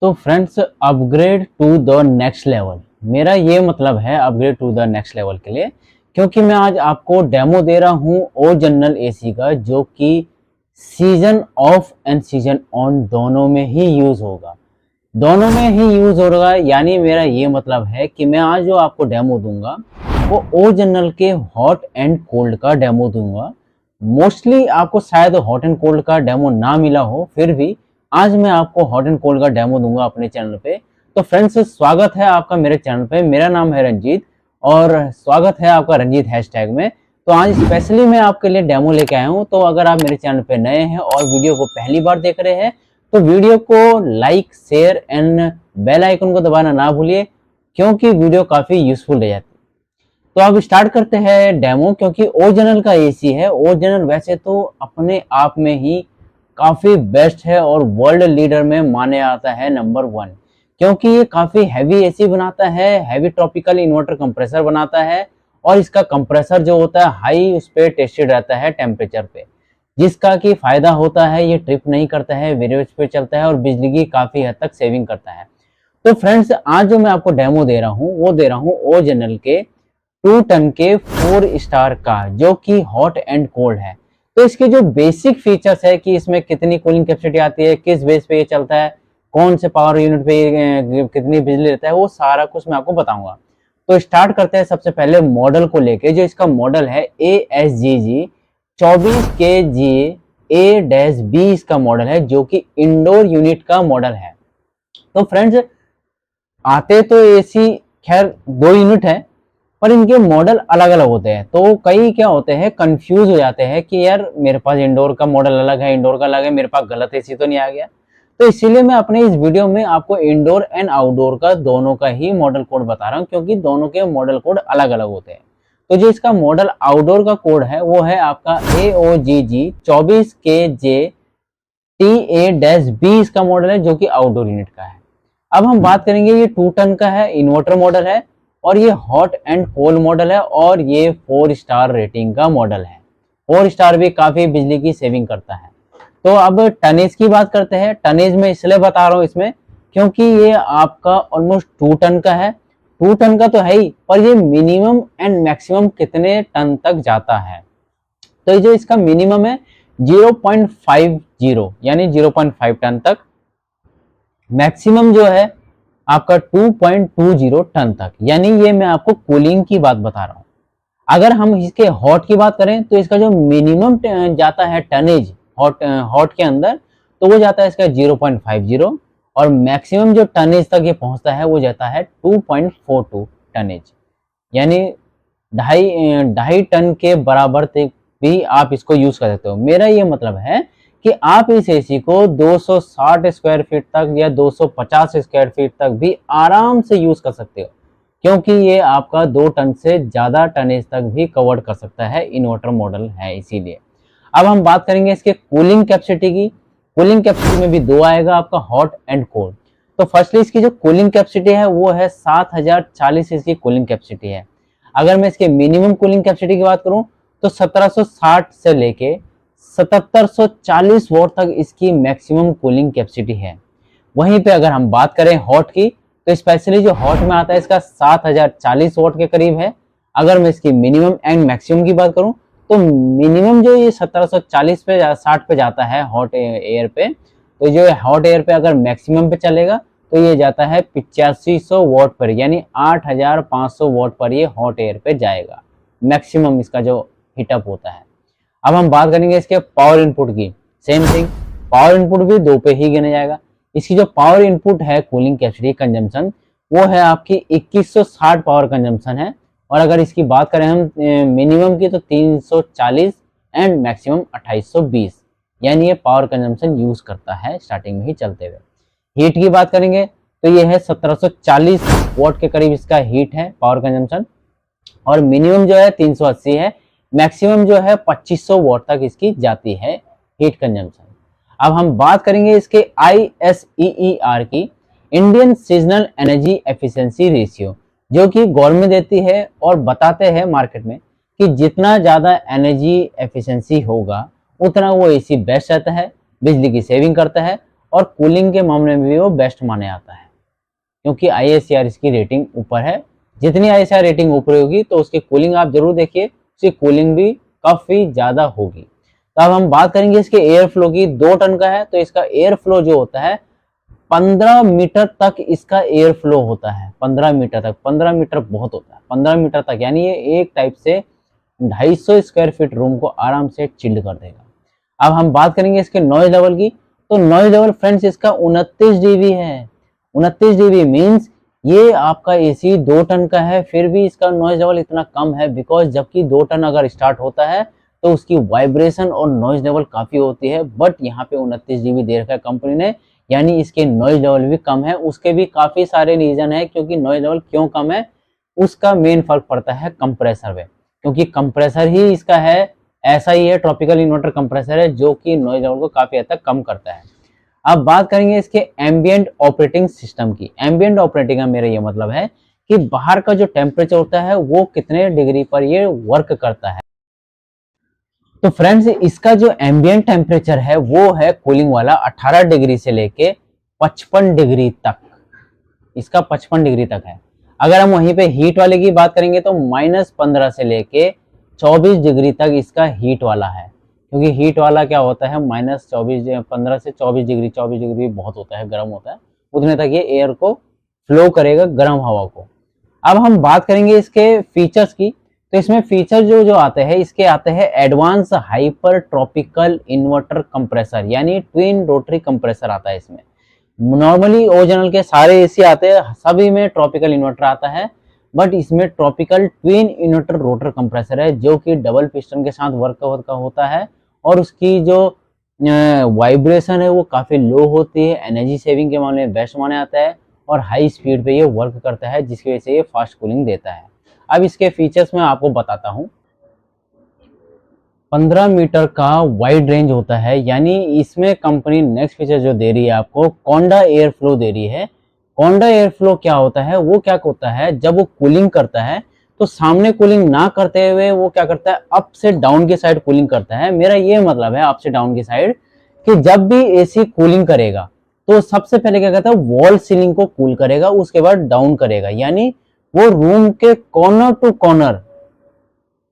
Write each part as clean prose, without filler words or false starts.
तो friends, upgrade to the next level, मेरा ये मतलब है upgrade to the next level के लिए, क्योंकि मैं आज आपको डेमो दे रहा हूँ ओ जनरल एसी का, जो कि season of and season on दोनों में ही यूज होगा। दोनों में ही यूज होगा, यानी मेरा ये मतलब है कि मैं आज जो आपको डेमो दूंगा वो ओ जनरल के हॉट एंड कोल्ड का डेमो दूंगा। मोस्टली आपको शायद हॉट एंड कोल्ड का डेमो ना मिला हो, फिर भी आज मैं आपको हॉट एंड कोल्ड का डेमो दूंगा अपने चैनल पे। तो फ्रेंड्स, स्वागत है आपका मेरे चैनल पे। मेरा नाम है रंजीत और स्वागत है आपका रंजीत हैशटैग में। तो आज स्पेशली मैं आपके लिए डेमो लेके आया हूँ। तो अगर आप मेरे चैनल पे नए हैं और वीडियो को पहली बार देख रहे हैं तो वीडियो को like, share and bell icon को दबाना ना भूलिए, क्योंकि वीडियो काफी यूजफुल रह जाती है। तो अब स्टार्ट करते हैं डेमो, क्योंकि ओ जनरल का एसी है। ओ जनरल वैसे तो अपने आप में ही काफी बेस्ट है और वर्ल्ड लीडर में माने आता है नंबर 1, क्योंकि ये काफी हैवी एसी बनाता है, हैवी ट्रॉपिकल इन्वर्टर कंप्रेसर बनाता है और इसका कंप्रेसर जो होता है हाई उस पर टेस्टेड रहता है टेम्परेचर पे, जिसका कि फायदा होता है ये ट्रिप नहीं करता है, वेरिएबल्स पे चलता है और बिजली की काफी हद तक सेविंग करता है। तो फ्रेंड्स, आज जो मैं आपको डेमो दे रहा हूँ वो दे रहा हूँ ओ जनरल के 2 टन के 4 स्टार का, जो कि हॉट एंड कोल्ड है। तो इसके जो बेसिक फीचर्स है कि इसमें कितनी कूलिंग कैपेसिटी आती है, किस बेस पे ये चलता है, कौन से पावर यूनिट पे कितनी बिजली लेता है, वो सारा कुछ मैं आपको बताऊंगा। तो स्टार्ट करते हैं सबसे पहले मॉडल को लेके। जो इसका मॉडल है ASGG 24KGA-B इसका मॉडल है, जो कि इंडोर यूनिट का मॉडल है। तो फ्रेंड्स, आते तो एसी खैर 2 यूनिट है, पर इनके मॉडल अलग अलग होते हैं। तो कई क्या होते हैं, कंफ्यूज हो जाते हैं कि यार मेरे पास इंडोर का मॉडल अलग है, इंडोर का अलग है, मेरे पास गलत एसी तो नहीं आ गया। तो इसीलिए मैं अपने इस वीडियो में आपको इंडोर एंड आउटडोर का दोनों का ही मॉडल कोड बता रहा हूँ, क्योंकि दोनों के मॉडल कोड अलग अलग होते हैं। तो जो इसका मॉडल आउटडोर का कोड है वो है आपका AOGG 24KJ-TA-B इसका मॉडल है, जो कि आउटडोर यूनिट का है। अब हम बात करेंगे, ये 2 टन का है, इन्वर्टर मॉडल है और ये हॉट एंड कोल्ड मॉडल है और ये 4 स्टार रेटिंग का मॉडल है। 4 स्टार भी काफी बिजली की सेविंग करता है। तो अब टनेज की बात करते हैं। टनेज में इसलिए बता रहा हूँ इसमें, क्योंकि ये आपका ऑलमोस्ट 2 टन का है। 2 टन का तो है ही, पर ये मिनिमम एंड मैक्सिमम कितने टन तक जाता है। तो ये जो इसका मिनिमम है 0.50 यानी 0.5 टन तक, मैक्सिमम जो है आपका 2.20 टन तक, यानी ये मैं आपको कूलिंग की बात बता रहा हूँ। अगर हम इसके हॉट की बात करें तो इसका जो मिनिमम जाता है टनेज हॉट के अंदर, तो वो जाता है इसका 0.50 और मैक्सिमम जो टनेज तक ये पहुंचता है वो जाता है 2.42 टनेज, यानी 2.5 टन के बराबर तक भी आप इसको यूज कर सकते हो। मेरा ये मतलब है कि आप इस एसी को 260 स्क्वायर फीट तक या 250 स्क्वायर फीट तक भी आराम से यूज कर सकते हो, क्योंकि ये आपका 2 टन से ज्यादा टनेज तक भी कवर कर सकता है, इन्वर्टर मॉडल है इसीलिए। अब हम बात करेंगे इसके कूलिंग कैपेसिटी की। कूलिंग कैपेसिटी में भी 2 आएगा आपका, हॉट एंड कोल्ड। तो फर्स्टली इसकी जो कूलिंग कैपेसिटी है वो है 7040 इसकी कूलिंग कैपेसिटी है। अगर मैं इसके मिनिमम कूलिंग कैपेसिटी की बात करूं तो 1760 से लेके 7740 वोट तक इसकी मैक्सिमम कूलिंग कैपेसिटी है। वहीं पे अगर हम बात करें हॉट की, तो स्पेशली जो हॉट में आता है इसका 7040 वोट के करीब है। अगर मैं इसकी मिनिमम एंड मैक्सिमम की बात करूं तो मिनिमम जो ये 1740 पे 60 पे जाता है हॉट एयर पे, तो जो हॉट एयर पे अगर मैक्सिमम पे चलेगा तो ये जाता है 8500 वोट पर, यानी 8500 वोट पर ये हॉट एयर पे जाएगा, मैक्सिमम इसका जो हीटअप होता है। अब हम बात करेंगे इसके पावर इनपुट की। सेम थिंग, पावर इनपुट भी 2 पे ही गिना जाएगा। इसकी जो पावर इनपुट है कूलिंग कैपेसिटी कंजम्पशन, वो है आपकी 2160 पावर कंजम्पशन है। और अगर इसकी बात करें हम मिनिमम की तो 340 एंड मैक्सिमम 2820, यानी ये पावर कंजम्पशन यूज करता है स्टार्टिंग में ही चलते हुए। हीट की बात करेंगे तो ये है 1740 वॉट के करीब इसका हीट है पावर कंजम्पशन, और मिनिमम जो है 380 है, मैक्सिमम जो है 2500 वॉट तक इसकी जाती है हीट कंजम्पशन। अब हम बात करेंगे इसके ISEER की, Indian seasonal energy efficiency ratio, जो कि गवर्नमेंट देती है और बताते हैं मार्केट में कि जितना ज़्यादा एनर्जी एफिशिएंसी होगा उतना वो एसी बेस्ट रहता है, बिजली की सेविंग करता है और कूलिंग के मामले में भी वो बेस्ट माने जाता है, क्योंकि ISR इसकी रेटिंग ऊपर है। जितनी ISR रेटिंग ऊपर होगी तो उसकी कूलिंग आप जरूर देखिए, उसकी कूलिंग भी काफ़ी ज़्यादा होगी। तो अब हम बात करेंगे इसके एयर फ्लो की। 2 टन का है तो इसका एयर फ्लो जो होता है 15 मीटर तक इसका एयर फ्लो होता है। 15 मीटर तक, 15 मीटर बहुत होता है, 15 मीटर तक यानी ये एक टाइप से 250 स्क्वायर फीट रूम को आराम से चिल्ड कर देगा। अब हम बात करेंगे इसके नॉइज लेवल की। तो नॉइज लेवल फ्रेंड्स इसका 29 dB है। 29 dB मीन्स ये आपका AC 2 टन का है, फिर भी इसका नॉइज लेवल इतना कम है, बिकॉज जबकि 2 टन अगर स्टार्ट होता है तो उसकी वाइब्रेशन और नॉइज लेवल काफ़ी होती है, बट यहाँ पे 29 dB दे रखा है कंपनी ने, यानी इसके नॉइज लेवल भी कम है। उसके भी काफ़ी सारे रीज़न है क्योंकि नॉइज लेवल क्यों कम है, उसका मेन फर्क पड़ता है कंप्रेसर में, क्योंकि कंप्रेसर ही इसका है, ऐसा ही है, ट्रॉपिकल इन्वर्टर कंप्रेसर है जो कि नॉइज लेवल को काफ़ी हद तक कम करता है। अब बात करेंगे इसके एम्बिएंट ऑपरेटिंग सिस्टम की। एम्बिएंट ऑपरेटिंग का मेरा ये मतलब है कि बाहर का जो टेम्परेचर होता है वो कितने डिग्री पर ये वर्क करता है। तो फ्रेंड्स इसका जो एम्बिएंट टेम्परेचर है वो है कूलिंग वाला 18 डिग्री से लेके 55 डिग्री तक, इसका 55 डिग्री तक है। अगर हम वहीं पे हीट वाले की बात करेंगे तो -15 से लेके 24 डिग्री तक इसका हीट वाला है, क्योंकि हीट वाला क्या होता है -24, 15 से 24 डिग्री, 24 डिग्री बहुत होता है, गर्म होता है, उतने तक ये एयर को फ्लो करेगा, गर्म हवा को। अब हम बात करेंगे इसके फीचर्स की। तो इसमें फीचर जो आते हैं, इसके आते हैं advance hyper tropical inverter compressor, यानी ट्विन रोटरी कंप्रेसर आता है इसमें। नॉर्मली ओरिजिनल के सारे AC आते हैं, सभी में ट्रॉपिकल इन्वर्टर आता है, बट इसमें tropical twin inverter rotor compressor है जो कि डबल पिस्टन के साथ वर्क होता है, और उसकी जो वाइब्रेशन है वो काफ़ी लो होती है, एनर्जी सेविंग के मामले में बेस्ट माना जाता है, और हाई स्पीड पे ये वर्क करता है, जिसकी वजह से ये फास्ट कूलिंग देता है। अब इसके फीचर्स मैं आपको बताता हूँ। 15 मीटर का वाइड रेंज होता है, यानी इसमें कंपनी नेक्स्ट फीचर जो दे रही है आपको, कोंडा एयर फ्लो दे रही है। कोंडा एयर फ्लो क्या होता है, वो क्या होता है, जब वो कूलिंग करता है तो सामने कूलिंग ना करते हुए वो क्या करता है, अप से डाउन की साइड कूलिंग करता है। मेरा ये मतलब है अप से डाउन की साइड, कि जब भी AC कूलिंग करेगा तो सबसे पहले क्या करता है, वॉल सीलिंग को कूल करेगा, उसके बाद डाउन करेगा, यानी वो रूम के कॉर्नर टू कॉर्नर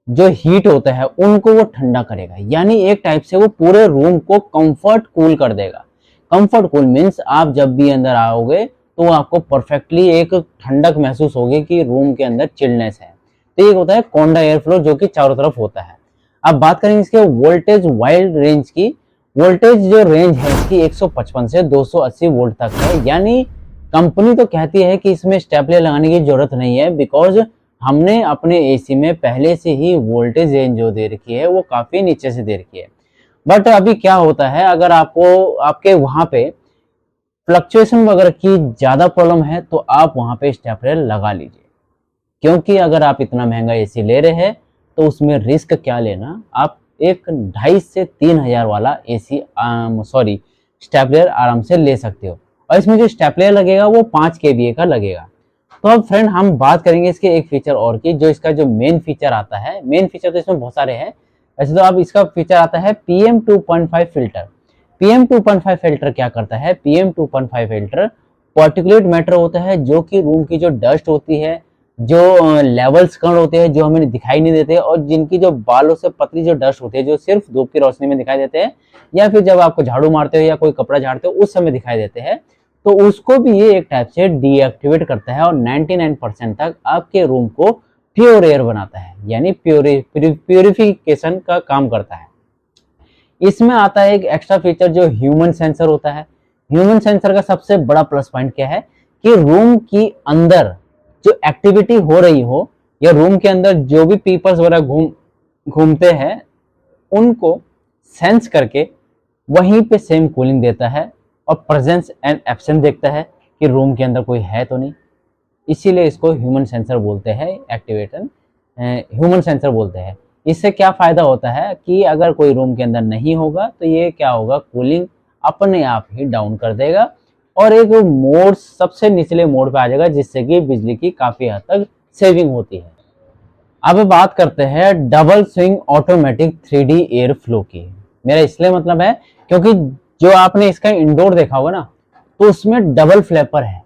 जो हीट होता है उनको वो ठंडा करेगा, यानी एक टाइप से वो पूरे रूम को कंफर्ट कूल कर देगा। कंफर्ट कूल मीन्स आप जब भी अंदर आओगे तो आपको परफेक्टली एक ठंडक महसूस होगी कि रूम के अंदर चिल्डनेस है। तो ये होता है कोंडा एयर फ्लो, जो कि चारों तरफ होता है। अब बात करेंगे इसके वोल्टेज वाइड रेंज की। वोल्टेज जो रेंज है इसकी 155 से 280 वोल्ट तक है, यानी कंपनी तो कहती है कि इसमें स्टेपलर लगाने की जरूरत नहीं है, बिकॉज हमने अपने AC में पहले से ही वोल्टेज रेंज जो दे रखी है वो काफ़ी नीचे से दे रखी है। बट अभी क्या होता है, अगर आपको आपके वहाँ पे फ्लक्चुएशन वगैरह की ज़्यादा प्रॉब्लम है तो आप वहाँ पे स्टेपलर लगा लीजिए, क्योंकि अगर आप इतना महंगा AC ले रहे हैं तो उसमें रिस्क क्या लेना, आप एक 2,500 से 3,000 वाला AC स्टेपलर आराम से ले सकते हो, और इसमें जो स्टेपलर लगेगा वो 5 kVA का लगेगा। तो अब फ्रेंड हम बात करेंगे इसके एक फीचर और की, जो इसका जो मेन फीचर आता है। मेन फीचर तो इसमें बहुत सारे हैं, वैसे तो अब इसका फीचर आता है PM2.5 फिल्टर। PM2.5 फिल्टर क्या करता है, PM2.5 फिल्टर पार्टिकुलेट मैटर होता है, जो कि रूम की जो डस्ट होती है, जो लेवल्स कण होते हैं जो हमें दिखाई नहीं देते, और जिनकी जो बालों से पतली जो डस्ट होती है जो सिर्फ धूप की रोशनी में दिखाई देते हैं, या फिर जब आपको झाड़ू मारते हो या कोई कपड़ा झाड़ते हो उस समय दिखाई देते हैं, तो उसको भी ये एक टाइप से डीएक्टिवेट करता है, और 99% तक आपके रूम को प्योर एयर बनाता है, यानी प्योरिफिकेशन का काम करता है। इसमें आता है एक एक्स्ट्रा फीचर जो ह्यूमन सेंसर होता है। ह्यूमन सेंसर का सबसे बड़ा प्लस पॉइंट क्या है कि रूम की अंदर जो एक्टिविटी हो रही हो, या रूम के अंदर जो भी पीपल्स वगैरह घूमते हैं, उनको सेंस करके वहीं पे सेम कूलिंग देता है, और प्रेजेंस एंड एब्सेंस देखता है कि रूम के अंदर कोई है तो नहीं। इसीलिए इसको ह्यूमन सेंसर बोलते हैं, एक्टिवेशन ह्यूमन सेंसर बोलते हैं। इससे क्या फ़ायदा होता है कि अगर कोई रूम के अंदर नहीं होगा तो ये क्या होगा, कूलिंग अपने आप ही डाउन कर देगा, और एक मोड सबसे निचले मोड पे आ जाएगा, जिससे कि बिजली की काफ़ी हद तक सेविंग होती है। अब बात करते हैं double swing automatic 3D air flow की। मेरा इसलिए मतलब है क्योंकि जो आपने इसका इंडोर देखा होगा ना, तो उसमें डबल फ्लैपर है।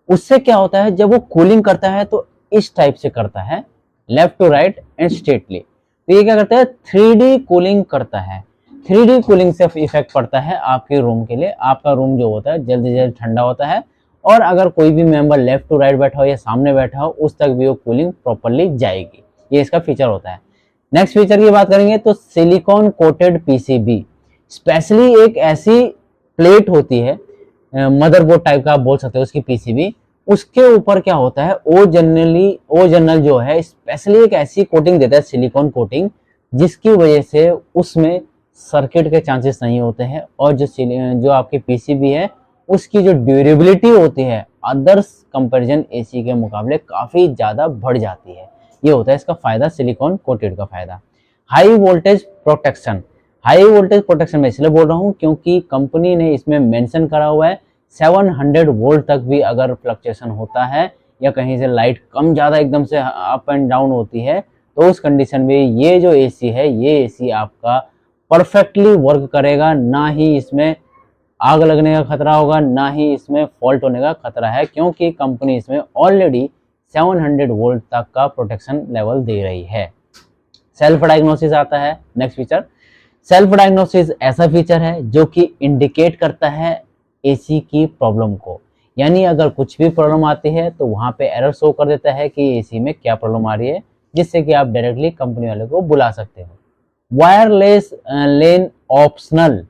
उससे क्या होता है, जब वो कूलिंग करता है तो इस टाइप से करता है, left to right and straightly. तो ये क्या करता है, 3D कूलिंग करता है। 3D कूलिंग से इफेक्ट पड़ता है आपके रूम के लिए। आपका रूम जो होता है जल्दी जल्दी ठंडा होता है, और अगर कोई भी मेंबर लेफ्ट टू राइट बैठा हो या सामने बैठा हो, उस तक भी वो कूलिंग प्रॉपरली जाएगी। ये इसका फीचर होता है। नेक्स्ट फीचर की बात करेंगे तो सिलिकॉन कोटेड पीसीबी। स्पेशली एक ऐसी प्लेट होती है, मदरबोर्ड टाइप का आप बोल सकते हो उसकी पीसीबी, उसके ऊपर क्या होता है, ओ जनरल जो है स्पेशली एक ऐसी कोटिंग देता है, सिलिकॉन कोटिंग, जिसकी वजह से उसमें सर्किट के चांसेस नहीं होते हैं, और जो आपकी पीसीबी है उसकी जो ड्यूरेबिलिटी होती है अदर्स कंपैरिजन एसी के मुकाबले काफी ज्यादा बढ़ जाती है। ये होता है इसका फायदा, सिलिकॉन कोटेड का फायदा। High voltage protection. High voltage protection मैं इसलिए बोल रहा हूँ क्योंकि कंपनी ने इसमें मेंशन करा हुआ है 700 वोल्ट तक भी अगर फ्लक्चुएशन होता है या कहीं से लाइट कम ज़्यादा एकदम से अप एंड डाउन होती है, तो उस कंडीशन में ये जो एसी है, ये एसी आपका परफेक्टली वर्क करेगा। ना ही इसमें आग लगने का खतरा होगा, ना ही इसमें फॉल्ट होने का खतरा है, क्योंकि कंपनी इसमें ऑलरेडी 700 वोल्ट तक का प्रोटेक्शन लेवल दे रही है। सेल्फ डायग्नोसिस आता है नेक्स्ट फीचर। सेल्फ डायग्नोसिस ऐसा फीचर है जो कि इंडिकेट करता है एसी की प्रॉब्लम को, यानी अगर कुछ भी प्रॉब्लम आती है तो वहां पे एरर शो कर देता है कि एसी में क्या प्रॉब्लम आ रही है, जिससे कि आप डायरेक्टली कंपनी वाले को बुला सकते हो। वायरलेस लेन ऑप्शनल।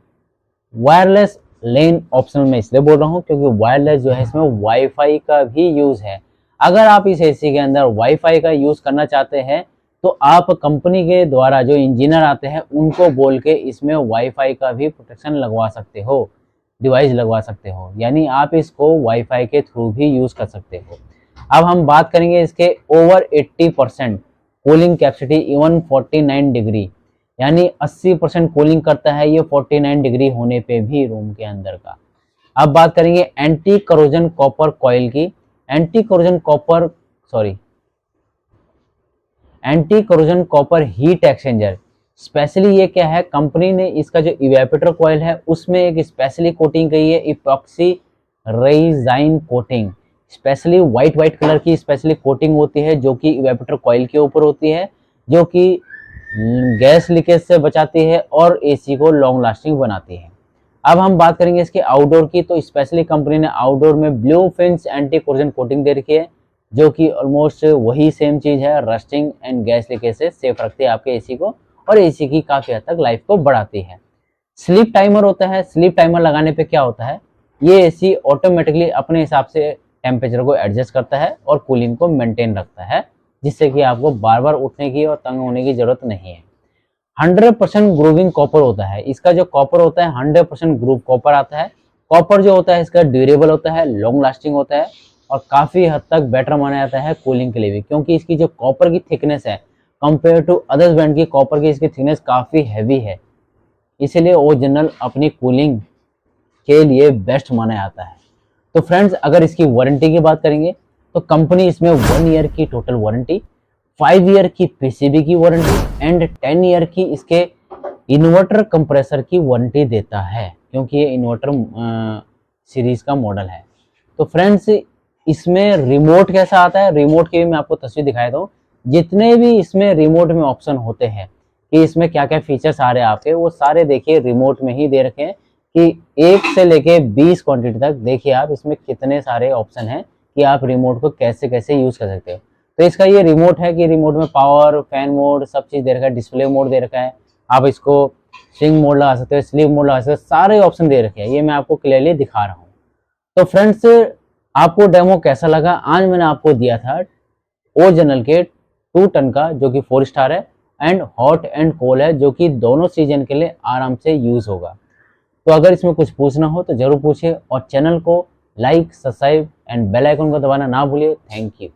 वायरलेस लेन ऑप्शनल मैं इसलिए बोल रहा हूँ क्योंकि वायरलेस जो है इसमें वाईफाई का भी यूज है। अगर आप इस एसी के अंदर वाईफाई का यूज करना चाहते हैं तो आप कंपनी के द्वारा जो इंजीनियर आते हैं उनको बोल के इसमें वाईफाई का भी प्रोटेक्शन लगवा सकते हो, डिवाइस लगवा सकते हो, यानी आप इसको वाईफाई के थ्रू भी यूज कर सकते हो। अब हम बात करेंगे इसके over 80% cooling capacity, even 49 degree, यानी 80% कूलिंग करता है ये 49 डिग्री होने पे भी रूम के अंदर का। अब बात करेंगे एंटी करोजन कॉपर कॉइल की। Anti corrosion copper heat exchanger. Specially ये क्या है, कंपनी ने इसका जो इवेपोरेटर कॉइल है उसमें एक स्पेशली कोटिंग की है, epoxy resin coating. Specially white colour की स्पेशली कोटिंग होती है जो कि इवेपोरेटर कॉइल के ऊपर होती है, जो कि गैस लीकेज से बचाती है और एसी को लॉन्ग लास्टिंग बनाती है। अब हम बात करेंगे इसके आउटडोर की, तो स्पेशली कंपनी ने आउटडोर में blue fins anti corrosion coating दे रखी है, जो कि ऑलमोस्ट वही सेम चीज है, रस्टिंग एंड गैस लीकेज से सेफ रखती है आपके एसी को, और एसी की काफी हद तक लाइफ को बढ़ाती है। स्लीप टाइमर होता है। स्लीप टाइमर लगाने पे क्या होता है, ये एसी ऑटोमेटिकली अपने हिसाब से टेम्परेचर को एडजस्ट करता है और कूलिंग को मेंटेन रखता है, जिससे कि आपको बार बार उठने की और तंग होने की जरूरत नहीं है। 100% ग्रूविंग कॉपर होता है। इसका जो कॉपर होता है 100% ग्रूव कॉपर आता है। कॉपर जो होता है इसका ड्यूरेबल होता है, लॉन्ग लास्टिंग होता है, और काफी हद तक बेटर माना जाता है कूलिंग के लिए भी, क्योंकि इसकी जो कॉपर की थिकनेस है कंपेयर टू अदर्स ब्रांड की कॉपर की इसकी थिकनेस काफी हैवी है, इसीलिए ओरिजिनल अपनी कूलिंग के लिए बेस्ट माना जाता है। तो फ्रेंड्स, अगर इसकी वारंटी की बात करेंगे तो कंपनी इसमें 1 ईयर की टोटल वारंटी, 5 ईयर की पीसीबी की वारंटी एंड 10 ईयर की इसके इन्वर्टर कंप्रेसर की वारंटी देता है, क्योंकि ये इन्वर्टर सीरीज का मॉडल है। तो फ्रेंड्स, इसमें रिमोट कैसा आता है, रिमोट की भी मैं आपको तस्वीर दिखाया दूं। जितने भी इसमें रिमोट में ऑप्शन होते हैं कि इसमें क्या क्या फीचर्स आ रहे हैं आपके, वो सारे देखिए रिमोट में ही दे रखे हैं कि 1 से लेके 20 क्वांटिटी तक। देखिए आप इसमें कितने सारे ऑप्शन हैं कि आप रिमोट को कैसे कैसे यूज कर सकते हो। तो इसका ये रिमोट है कि रिमोट में पावर, फैन मोड, सब चीज दे रखा है, डिस्प्ले मोड दे रखा है, आप इसको स्विंग मोड लगा सकते हो, स्लीप मोड लगा सकते हो, सारे ऑप्शन दे रखे हैं। ये मैं आपको क्लियरली दिखा रहा हूँ। तो फ्रेंड्स, आपको डेमो कैसा लगा? आज मैंने आपको दिया था ओरिजिनल के 2 टन का, जो कि 4 स्टार है, एंड हॉट एंड कोल्ड है, जो कि दोनों सीजन के लिए आराम से यूज होगा। तो अगर इसमें कुछ पूछना हो तो जरूर पूछिए, और चैनल को like, subscribe and bell icon को दबाना ना भूलिए। Thank you.